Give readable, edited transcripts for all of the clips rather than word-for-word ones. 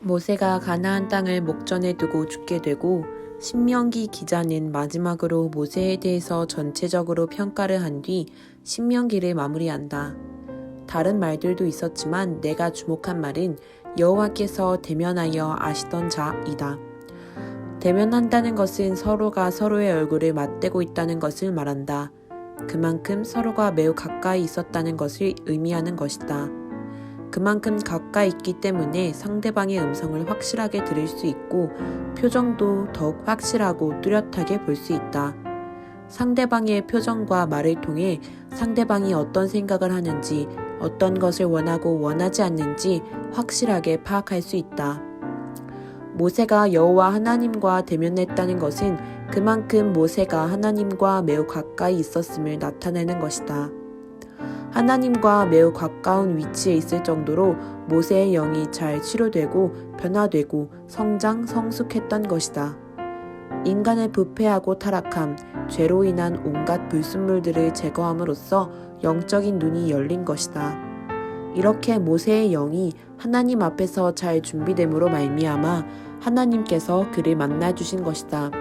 모세가 가나안 땅을 목전에 두고 죽게 되고 신명기 기자는 마지막으로 모세에 대해서 전체적으로 평가를 한 뒤 신명기를 마무리한다. 다른 말들도 있었지만 내가 주목한 말은 여호와께서 대면하여 아시던 자이다. 대면한다는 것은 서로가 서로의 얼굴을 맞대고 있다는 것을 말한다. 그만큼 서로가 매우 가까이 있었다는 것을 의미하는 것이다. 그만큼 가까이 있기 때문에 상대방의 음성을 확실하게 들을 수 있고 표정도 더욱 확실하고 뚜렷하게 볼 수 있다. 상대방의 표정과 말을 통해 상대방이 어떤 생각을 하는지, 어떤 것을 원하고 원하지 않는지 확실하게 파악할 수 있다. 모세가 여호와 하나님과 대면했다는 것은 그만큼 모세가 하나님과 매우 가까이 있었음을 나타내는 것이다. 하나님과 매우 가까운 위치에 있을 정도로 모세의 영이 잘 치료되고 변화되고 성장, 성숙했던 것이다. 인간의 부패하고 타락함, 죄로 인한 온갖 불순물들을 제거함으로써 영적인 눈이 열린 것이다. 이렇게 모세의 영이 하나님 앞에서 잘 준비됨으로 말미암아 하나님께서 그를 만나주신 것이다.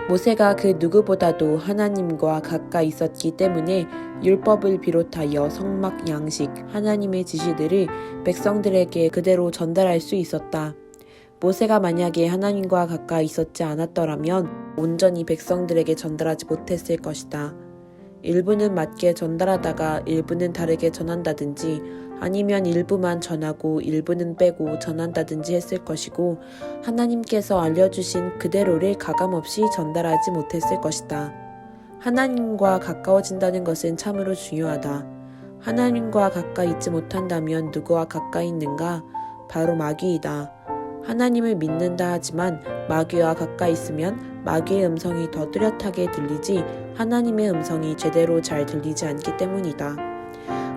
모세가 그 누구보다도 하나님과 가까이 있었기 때문에 율법을 비롯하여 성막 양식, 하나님의 지시들을 백성들에게 그대로 전달할 수 있었다. 모세가 만약에 하나님과 가까이 있었지 않았더라면 온전히 백성들에게 전달하지 못했을 것이다. 일부는 맞게 전달하다가 일부는 다르게 전한다든지 아니면 일부만 전하고 일부는 빼고 전한다든지 했을 것이고 하나님께서 알려주신 그대로를 가감없이 전달하지 못했을 것이다. 하나님과 가까워진다는 것은 참으로 중요하다. 하나님과 가까이 있지 못한다면 누구와 가까이 있는가? 바로 마귀이다. 하나님을 믿는다 하지만 마귀와 가까이 있으면 마귀의 음성이 더 뚜렷하게 들리지 하나님의 음성이 제대로 잘 들리지 않기 때문이다.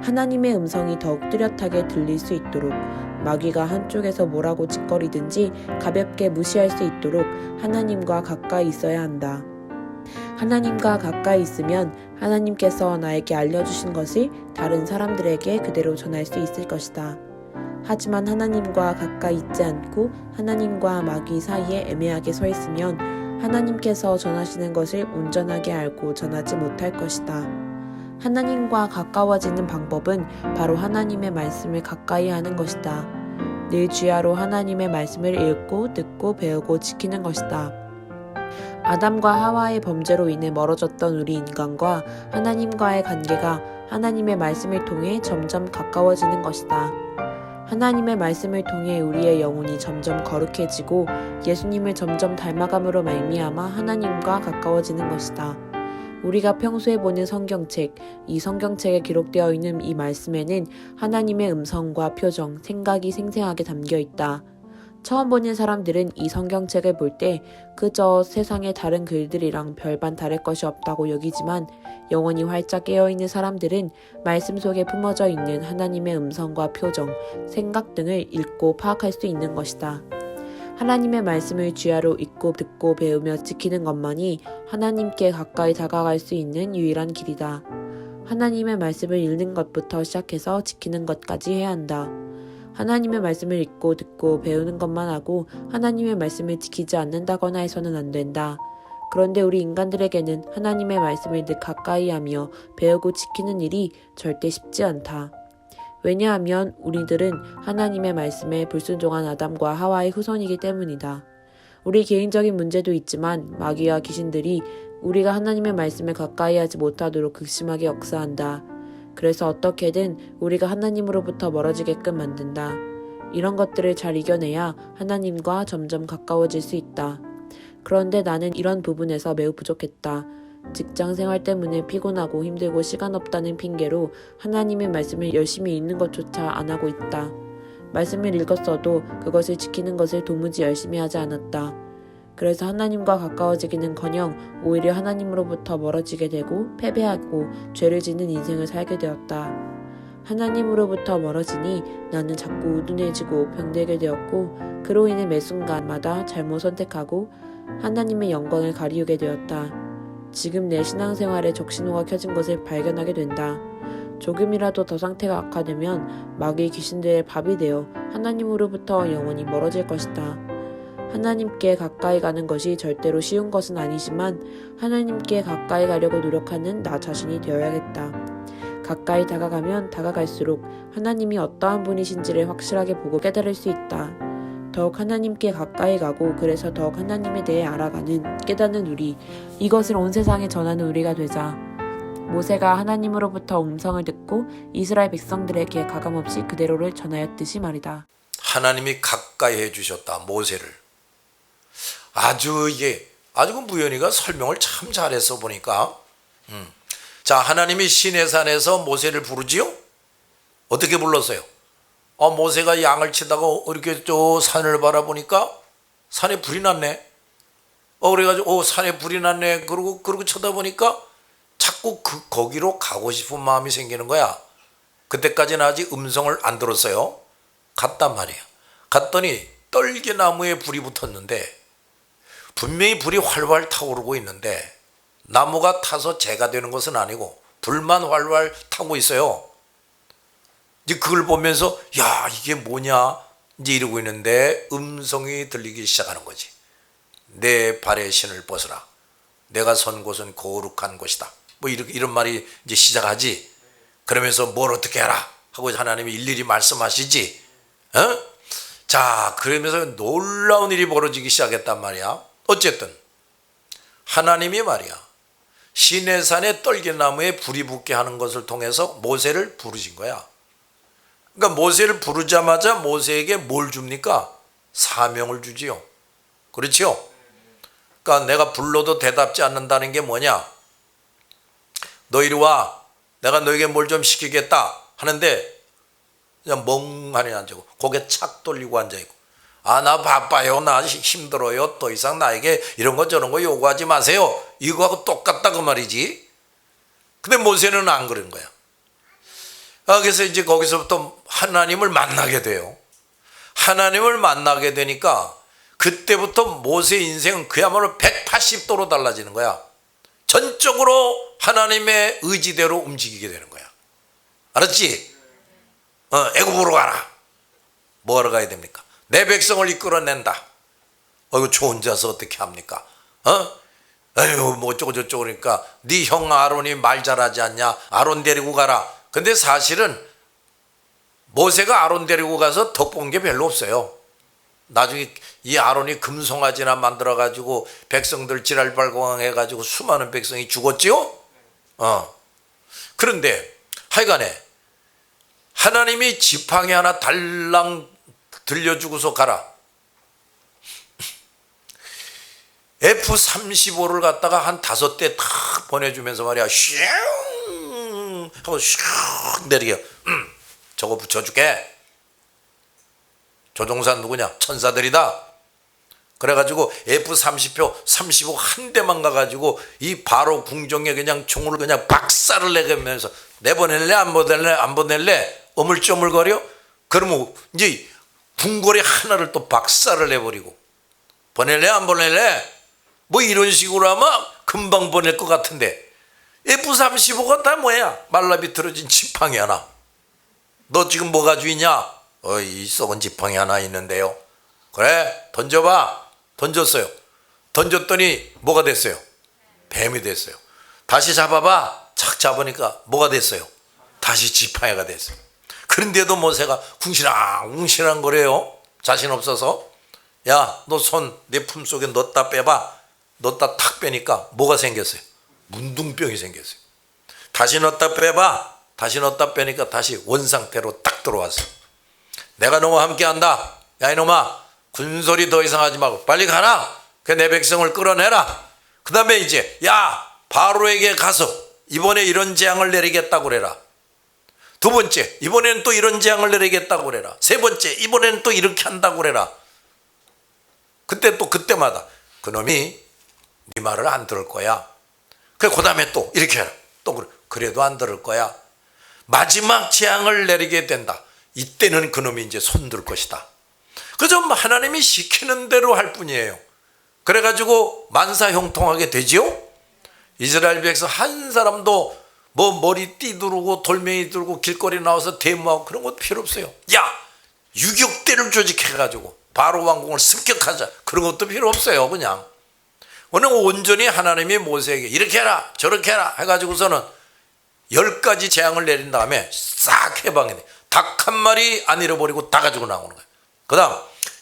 하나님의 음성이 더욱 뚜렷하게 들릴 수 있도록 마귀가 한쪽에서 뭐라고 짓거리든지 가볍게 무시할 수 있도록 하나님과 가까이 있어야 한다. 하나님과 가까이 있으면 하나님께서 나에게 알려주신 것을 다른 사람들에게 그대로 전할 수 있을 것이다. 하지만 하나님과 가까이 있지 않고 하나님과 마귀 사이에 애매하게 서 있으면 하나님께서 전하시는 것을 온전하게 알고 전하지 못할 것이다. 하나님과 가까워지는 방법은 바로 하나님의 말씀을 가까이 하는 것이다. 늘 주야로 하나님의 말씀을 읽고 듣고 배우고 지키는 것이다. 아담과 하와의 범죄로 인해 멀어졌던 우리 인간과 하나님과의 관계가 하나님의 말씀을 통해 점점 가까워지는 것이다. 하나님의 말씀을 통해 우리의 영혼이 점점 거룩해지고 예수님을 점점 닮아감으로 말미암아 하나님과 가까워지는 것이다. 우리가 평소에 보는 성경책, 이 성경책에 기록되어 있는 이 말씀에는 하나님의 음성과 표정, 생각이 생생하게 담겨 있다. 처음 보는 사람들은 이 성경책을 볼 때 그저 세상의 다른 글들이랑 별반 다를 것이 없다고 여기지만 영혼이 활짝 깨어있는 사람들은 말씀 속에 품어져 있는 하나님의 음성과 표정, 생각 등을 읽고 파악할 수 있는 것이다. 하나님의 말씀을 주야로 읽고 듣고 배우며 지키는 것만이 하나님께 가까이 다가갈 수 있는 유일한 길이다. 하나님의 말씀을 읽는 것부터 시작해서 지키는 것까지 해야 한다. 하나님의 말씀을 읽고 듣고 배우는 것만 하고 하나님의 말씀을 지키지 않는다거나 해서는 안 된다. 그런데 우리 인간들에게는 하나님의 말씀을 늘 가까이 하며 배우고 지키는 일이 절대 쉽지 않다. 왜냐하면 우리들은 하나님의 말씀에 불순종한 아담과 하와의 후손이기 때문이다. 우리 개인적인 문제도 있지만 마귀와 귀신들이 우리가 하나님의 말씀을 가까이 하지 못하도록 극심하게 역사한다. 그래서 어떻게든 우리가 하나님으로부터 멀어지게끔 만든다. 이런 것들을 잘 이겨내야 하나님과 점점 가까워질 수 있다. 그런데 나는 이런 부분에서 매우 부족했다. 직장 생활 때문에 피곤하고 힘들고 시간 없다는 핑계로 하나님의 말씀을 열심히 읽는 것조차 안 하고 있다. 말씀을 읽었어도 그것을 지키는 것을 도무지 열심히 하지 않았다. 그래서 하나님과 가까워지기는커녕 오히려 하나님으로부터 멀어지게 되고 패배하고 죄를 짓는 인생을 살게 되었다. 하나님으로부터 멀어지니 나는 자꾸 우둔해지고 병들게 되었고 그로 인해 매 순간마다 잘못 선택하고 하나님의 영광을 가리우게 되었다. 지금 내 신앙생활에 적신호가 켜진 것을 발견하게 된다. 조금이라도 더 상태가 악화되면 마귀 귀신들의 밥이 되어 하나님으로부터 영원히 멀어질 것이다. 하나님께 가까이 가는 것이 절대로 쉬운 것은 아니지만 하나님께 가까이 가려고 노력하는 나 자신이 되어야겠다. 가까이 다가가면 다가갈수록 하나님이 어떠한 분이신지를 확실하게 보고 깨달을 수 있다. 더욱 하나님께 가까이 가고 그래서 더욱 하나님에 대해 알아가는 깨닫는 우리, 이것을 온 세상에 전하는 우리가 되자. 모세가 하나님으로부터 음성을 듣고 이스라엘 백성들에게 가감없이 그대로를 전하였듯이 말이다. 하나님이 가까이 해주셨다. 모세를. 아주 그 무연이가 설명을 참 잘했어 보니까. 자, 하나님이 시내산에서 모세를 부르지요? 어떻게 불렀어요? 모세가 양을 치다가 이렇게 저 산을 바라보니까 산에 불이 났네. 그래가지고 산에 불이 났네. 그러고 쳐다보니까 자꾸 거기로 가고 싶은 마음이 생기는 거야. 그때까지는 아직 음성을 안 들었어요. 갔단 말이야. 갔더니 떨기나무에 불이 붙었는데 분명히 불이 활활 타오르고 있는데 나무가 타서 재가 되는 것은 아니고 불만 활활 타고 있어요. 이제 그걸 보면서 야, 이게 뭐냐 이제 이러고 있는데 음성이 들리기 시작하는 거지. 내 발의 신을 벗어라. 내가 선 곳은 거룩한 곳이다. 뭐 이런 말이 이제 시작하지. 그러면서 뭘 어떻게 해라 하고 하나님이 일일이 말씀하시지. 자, 그러면서 놀라운 일이 벌어지기 시작했단 말이야. 어쨌든 하나님이 말이야 시내산의 떨기나무에 불이 붙게 하는 것을 통해서 모세를 부르신 거야. 그러니까 모세를 부르자마자 모세에게 뭘 줍니까? 사명을 주지요. 그렇지요? 그러니까 내가 불러도 대답지 않는다는 게 뭐냐? 너 이리 와. 내가 너에게 뭘 좀 시키겠다 하는데 그냥 멍하니 앉아있고 고개 착 돌리고 앉아있고, 나 바빠요. 나 힘들어요. 더 이상 나에게 이런 거 저런 거 요구하지 마세요. 이거하고 똑같다 그 말이지. 근데 모세는 안 그런 거야. 그래서 이제 거기서부터 하나님을 만나게 돼요. 하나님을 만나게 되니까 그때부터 모세의 인생은 그야말로 180도로 달라지는 거야. 전적으로 하나님의 의지대로 움직이게 되는 거야. 알았지? 애굽으로 가라. 뭐하러 가야 됩니까? 내 백성을 이끌어낸다. 이거 저 혼자서 어떻게 합니까? 아유, 뭐 어쩌고 저쩌고 그러니까 네 형 아론이 말 잘하지 않냐? 아론 데리고 가라. 근데 사실은 모세가 아론 데리고 가서 덕본 게 별로 없어요. 나중에 이 아론이 금송아지나 만들어가지고 백성들 지랄발광 해가지고 수많은 백성이 죽었지요? 그런데 하여간에 하나님이 지팡이 하나 달랑 들려주고서 가라. F-35를 갖다가 한 5대 탁 보내주면서 말이야. 슝 하고 슉 내리게. 저거 붙여줄게. 조종사 누구냐? 천사들이다. 그래가지고 F-35 한 대만 가가지고 이 바로 궁정에 그냥 총을 그냥 박살을 내면서 내보낼래 안 보낼래 안 보낼래 어물쩌물거려. 그러면 이제 궁궐이 하나를 또 박살을 내버리고 보낼래 안 보낼래 뭐 이런 식으로 하면 금방 보낼 것 같은데 F-35가 다 뭐야? 말라비틀어진 지팡이 하나. 너 지금 뭐 가지고 있냐? 이 썩은 지팡이 하나 있는데요. 그래 던져봐. 던졌어요. 던졌더니 뭐가 됐어요? 뱀이 됐어요. 다시 잡아봐. 착 잡으니까 뭐가 됐어요? 다시 지팡이가 됐어요. 그런데도 모세가 궁시렁궁시렁 거려요. 자신 없어서. 야, 너 손 내 품속에 넣었다 빼봐. 넣었다 탁 빼니까 뭐가 생겼어요? 문둥병이 생겼어요. 다시 넣었다 빼봐. 다시 넣었다 빼니까 다시 원상태로 딱 들어왔어요. 내가 너와 함께한다. 야 이놈아, 군소리 더 이상 하지 말고 빨리 가라. 그 내 백성을 끌어내라. 그 다음에 이제 야 바로에게 가서 이번에 이런 재앙을 내리겠다고 그래라. 두 번째, 이번에는 또 이런 재앙을 내리겠다고 그래라. 세 번째, 이번에는 또 이렇게 한다고 그래라. 그때 또 그때마다 그놈이 네 말을 안 들을 거야. 그 다음에 또 이렇게 해라. 또 그래. 그래도 안 들을 거야. 마지막 재앙을 내리게 된다. 이때는 그놈이 이제 손들 것이다. 그저 하나님이 시키는 대로 할 뿐이에요. 그래가지고 만사형통하게 되지요. 이스라엘 백성 한 사람도 뭐 머리 띠두르고 돌멩이 들고 길거리 나와서 데모하고 그런 것도 필요 없어요. 야, 유격대를 조직해가지고 바로 왕궁을 습격하자, 그런 것도 필요 없어요. 그냥 오늘 온전히 하나님이 모세에게 이렇게 해라 저렇게 해라 해가지고서는 10가지 재앙을 내린 다음에 싹 해방이 돼. 닭 한 마리 안 잃어버리고 다 가지고 나오는 거예요. 그 다음,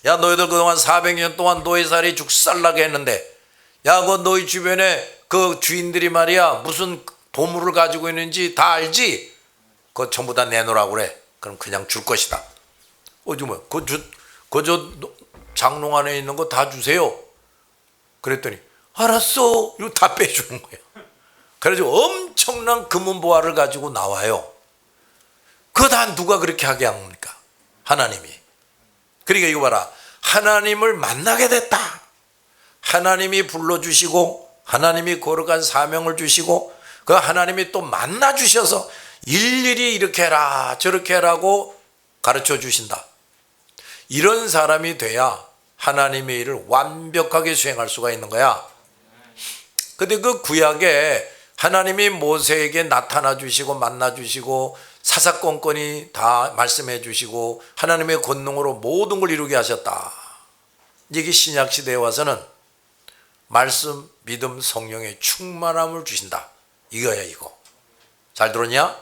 야, 너희들 그동안 400년 동안 노예살이 죽살나게 했는데, 야, 그 너희 주변에 그 주인들이 말이야 무슨 보물을 가지고 있는지 다 알지? 그거 전부 다 내놓으라고 그래. 그럼 그냥 줄 것이다. 뭐 그저 장롱 안에 있는 거 다 주세요. 그랬더니 알았어, 이거 다 빼주는 거예요. 그래서 엄청난 금은보화를 가지고 나와요. 그거 다 누가 그렇게 하게 합니까? 하나님이. 그러니까 이거 봐라, 하나님을 만나게 됐다. 하나님이 불러주시고 하나님이 거룩한 사명을 주시고 그 하나님이 또 만나 주셔서 일일이 이렇게 해라 저렇게 해라고 가르쳐 주신다. 이런 사람이 돼야 하나님의 일을 완벽하게 수행할 수가 있는 거야. 근데 그 구약에 하나님이 모세에게 나타나 주시고 만나 주시고 사사건건이 다 말씀해 주시고 하나님의 권능으로 모든 걸 이루게 하셨다. 이게 신약 시대에 와서는 말씀, 믿음, 성령의 충만함을 주신다. 이거야 이거. 잘 들었냐?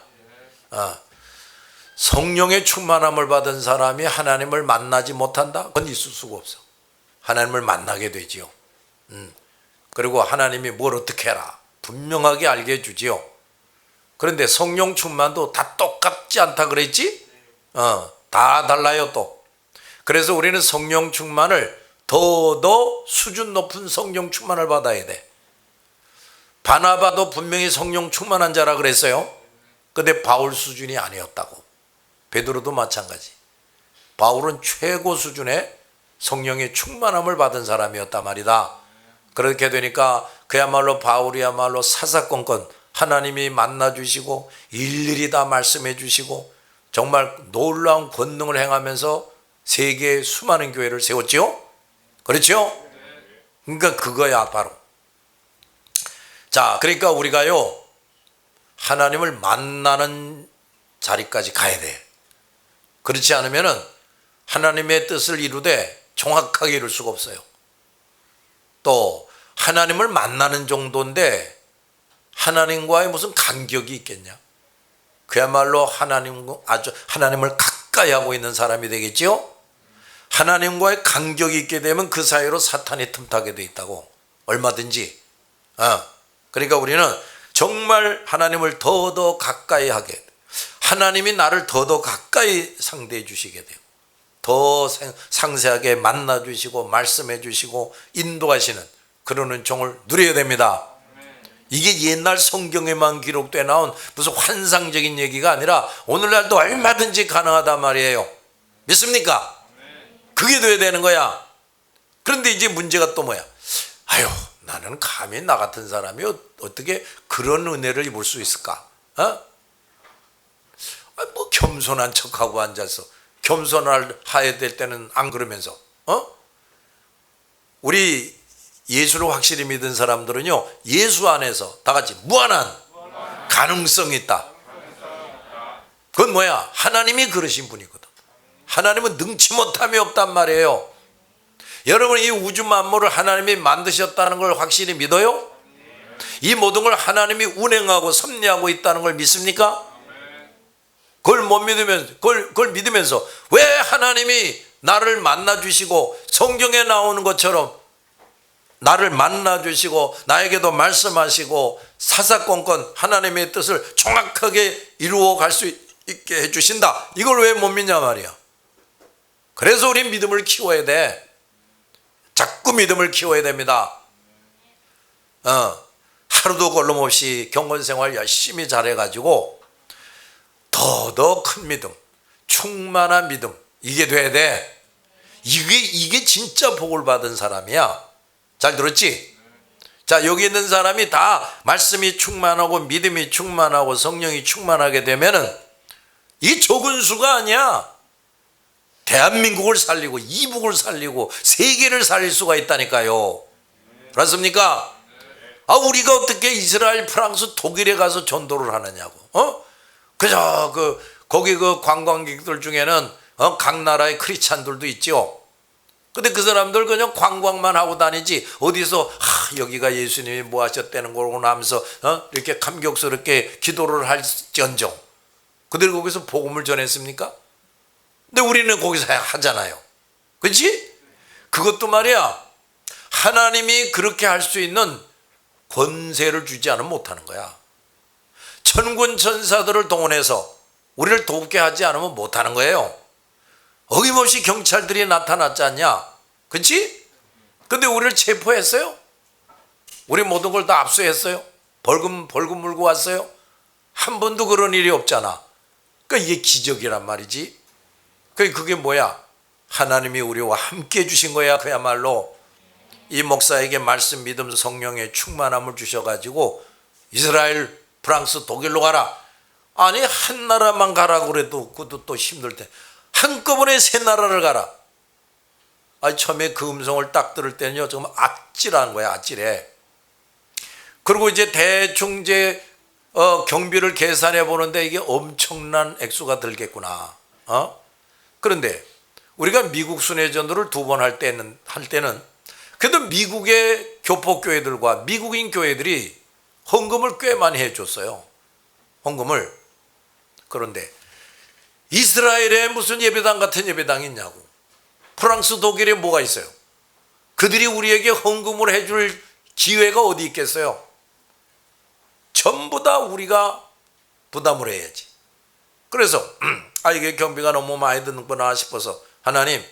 성령의 충만함을 받은 사람이 하나님을 만나지 못한다? 그건 있을 수가 없어. 하나님을 만나게 되지요. 그리고 하나님이 뭘 어떻게 해라 분명하게 알게 해주지요. 그런데 성령 충만도 다 똑같지 않다 그랬지? 다 달라요 또. 그래서 우리는 성령 충만을 더 수준 높은 성령 충만을 받아야 돼. 바나바도 분명히 성령 충만한 자라 그랬어요. 근데 바울 수준이 아니었다고. 베드로도 마찬가지. 바울은 최고 수준의 성령의 충만함을 받은 사람이었단 말이다. 그렇게 되니까 그야말로 바울이야말로 사사건건 하나님이 만나주시고 일일이 다 말씀해 주시고 정말 놀라운 권능을 행하면서 세계의 수많은 교회를 세웠지요. 그렇죠? 그러니까 그거야 바로. 자, 그러니까 우리가요 하나님을 만나는 자리까지 가야 돼. 그렇지 않으면은 하나님의 뜻을 이루되 정확하게 이룰 수가 없어요. 또 하나님을 만나는 정도인데 하나님과의 무슨 간격이 있겠냐? 그야말로 하나님을 가까이 하고 있는 사람이 되겠지요? 하나님과의 간격이 있게 되면 그 사이로 사탄이 틈타게 돼 있다고. 얼마든지. 그러니까 우리는 정말 하나님을 더더 가까이 하게, 하나님이 나를 더더 가까이 상대해 주시게 돼요. 더 상세하게 만나 주시고 말씀해 주시고 인도하시는 그러는 종을 누려야 됩니다. 이게 옛날 성경에만 기록돼 나온 무슨 환상적인 얘기가 아니라 오늘날도 얼마든지 가능하단 말이에요. 믿습니까? 그게 돼야 되는 거야. 그런데 이제 문제가 또 뭐야? 아유, 나는 감히 나 같은 사람이 어떻게 그런 은혜를 입을 수 있을까? 뭐 겸손한 척하고 앉아서 겸손을 해야 될 때는 안 그러면서 우리 예수를 확실히 믿은 사람들은요 예수 안에서 다 같이 무한한 가능성이 있다. 그건 뭐야? 하나님이 그러신 분이거든. 하나님은 능치 못함이 없단 말이에요. 여러분, 이 우주 만물을 하나님이 만드셨다는 걸 확실히 믿어요? 이 모든 걸 하나님이 운행하고 섭리하고 있다는 걸 믿습니까? 그걸 못 믿으면서, 그걸 믿으면서 왜 하나님이 나를 만나주시고 성경에 나오는 것처럼 나를 만나주시고 나에게도 말씀하시고 사사건건 하나님의 뜻을 정확하게 이루어 갈 수 있게 해주신다. 이걸 왜 못 믿냐 말이야. 그래서 우리 믿음을 키워야 돼. 자꾸 믿음을 키워야 됩니다. 하루도 걸림없이 경건생활 열심히 잘해가지고 더 큰 믿음, 충만한 믿음, 이게 돼야 돼. 이게 진짜 복을 받은 사람이야. 잘 들었지? 자, 여기 있는 사람이 다 말씀이 충만하고 믿음이 충만하고 성령이 충만하게 되면은 이 적은 수가 아니야. 대한민국을 살리고 이북을 살리고 세계를 살릴 수가 있다니까요. 그렇습니까? 우리가 어떻게 이스라엘, 프랑스, 독일에 가서 전도를 하느냐고. 그저 거기 관광객들 중에는 각 나라의 크리스찬들도 있죠. 근데 그 사람들 그냥 관광만 하고 다니지 어디서 여기가 예수님이 뭐 하셨다는 거구나 하면서 이렇게 감격스럽게 기도를 할지언정 그들 거기서 복음을 전했습니까? 근데 우리는 거기서 하잖아요. 그렇지? 그것도 말이야, 하나님이 그렇게 할 수 있는 권세를 주지 않으면 못하는 거야. 천군 천사들을 동원해서 우리를 돕게 하지 않으면 못하는 거예요. 어김없이 경찰들이 나타났지 않냐? 그렇지? 근데 우리를 체포했어요? 우리 모든 걸 다 압수했어요? 벌금 물고 왔어요? 한 번도 그런 일이 없잖아. 그러니까 이게 기적이란 말이지. 그게 뭐야? 하나님이 우리와 함께 해주신 거야. 그야말로 이 목사에게 말씀, 믿음, 성령의 충만함을 주셔가지고 이스라엘, 프랑스, 독일로 가라. 아니 한 나라만 가라고 그래도 그것도 또 힘들 때 한꺼번에 세 나라를 가라. 처음에 그 음성을 딱 들을 때는요, 정말 아찔한 거야, 아찔해. 그리고 이제 대충 이제 경비를 계산해 보는데 이게 엄청난 액수가 들겠구나. 그런데 우리가 미국 순회전도를 2번 할 때는 그래도 미국의 교포교회들과 미국인 교회들이 헌금을 꽤 많이 해줬어요. 헌금을. 그런데 이스라엘에 무슨 예배당 같은 예배당이 있냐고. 프랑스, 독일에 뭐가 있어요? 그들이 우리에게 헌금을 해줄 기회가 어디 있겠어요? 전부 다 우리가 부담을 해야지. 그래서 이게 경비가 너무 많이 드는구나 싶어서 하나님,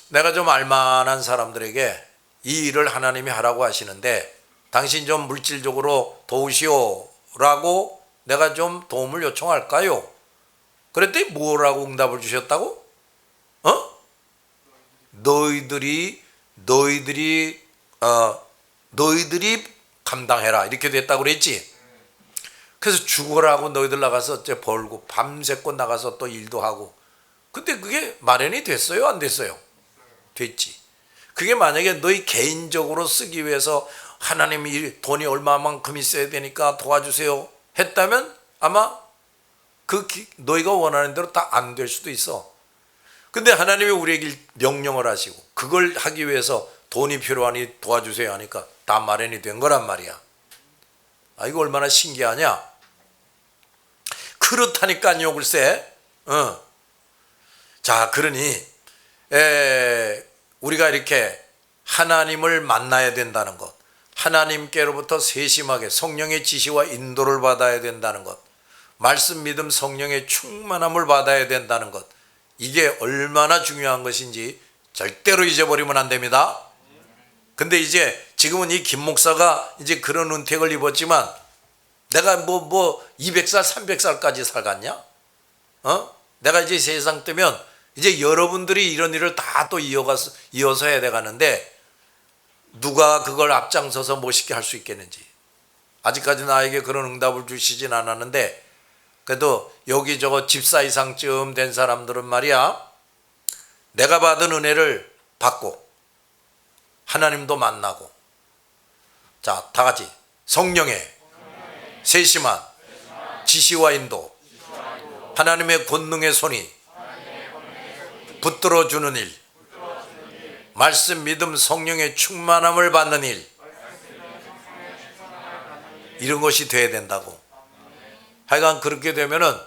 내가 좀 알만한 사람들에게 이 일을 하나님이 하라고 하시는데 당신 좀 물질적으로 도우시오라고 내가 좀 도움을 요청할까요? 그랬더니 뭐라고 응답을 주셨다고? 너희들이 감당해라 이렇게 됐다고 그랬지. 그래서 죽어라고 너희들 나가서 어째 벌고 밤새껏 나가서 또 일도 하고. 근데 그게 마련이 됐어요, 안 됐어요? 됐지. 그게 만약에 너희 개인적으로 쓰기 위해서 하나님이 돈이 얼마만큼 있어야 되니까 도와주세요 했다면 아마 너희가 원하는 대로 다 안 될 수도 있어. 근데 하나님이 우리에게 명령을 하시고 그걸 하기 위해서 돈이 필요하니 도와주세요 하니까 다 마련이 된 거란 말이야. 이거 얼마나 신기하냐? 그렇다니까요, 글쎄. 자, 그러니 우리가 이렇게 하나님을 만나야 된다는 것, 하나님께로부터 세심하게 성령의 지시와 인도를 받아야 된다는 것, 말씀, 믿음, 성령의 충만함을 받아야 된다는 것, 이게 얼마나 중요한 것인지 절대로 잊어버리면 안 됩니다. 근데 이제 지금은 이 김 목사가 이제 그런 은택을 입었지만 내가 뭐 200살, 300살까지 살겠냐? 내가 이제 세상 뜨면 이제 여러분들이 이런 일을 다 또 이어서 해야 돼가는데 누가 그걸 앞장서서 멋있게 할 수 있겠는지. 아직까지 나에게 그런 응답을 주시진 않았는데 그래도 여기 집사 이상쯤 된 사람들은 말이야, 내가 받은 은혜를 받고 하나님도 만나고, 자, 다 같이 성령의 세심한 지시와 인도, 하나님의 권능의 손이 붙들어주는 일, 말씀, 믿음, 성령의 충만함을 받는 일, 이런 것이 돼야 된다고. 하여간 그렇게 되면은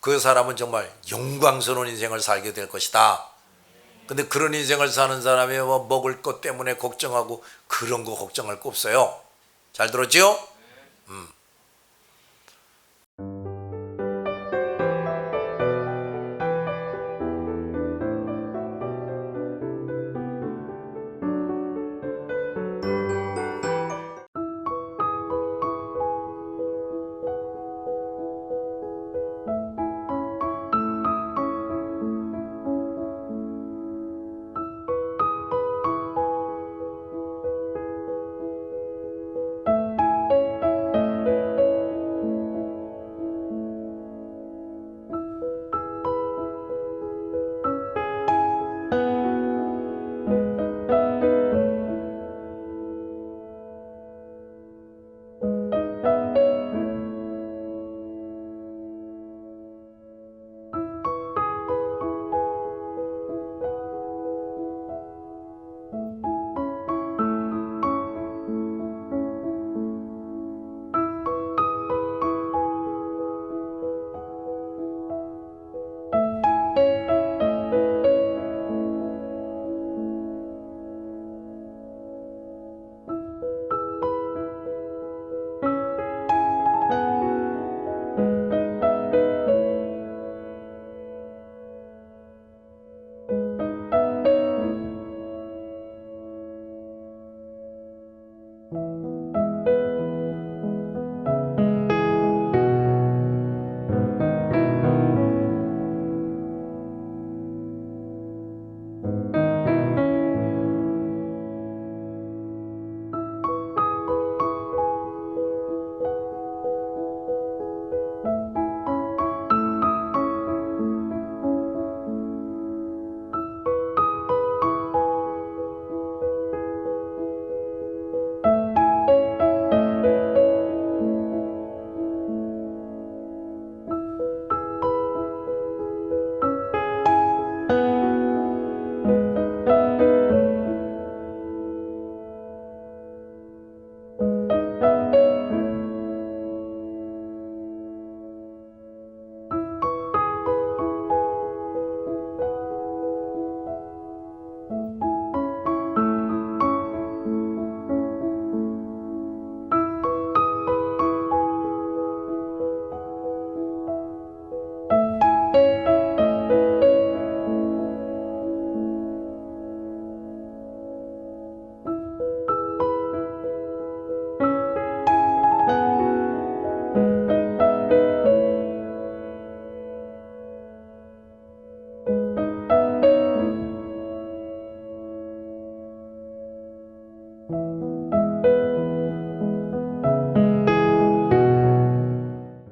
그 사람은 정말 영광스러운 인생을 살게 될 것이다. 근데 그런 인생을 사는 사람이 뭐 먹을 것 때문에 걱정하고 그런 거 걱정할 거 없어요. 잘 들었지요?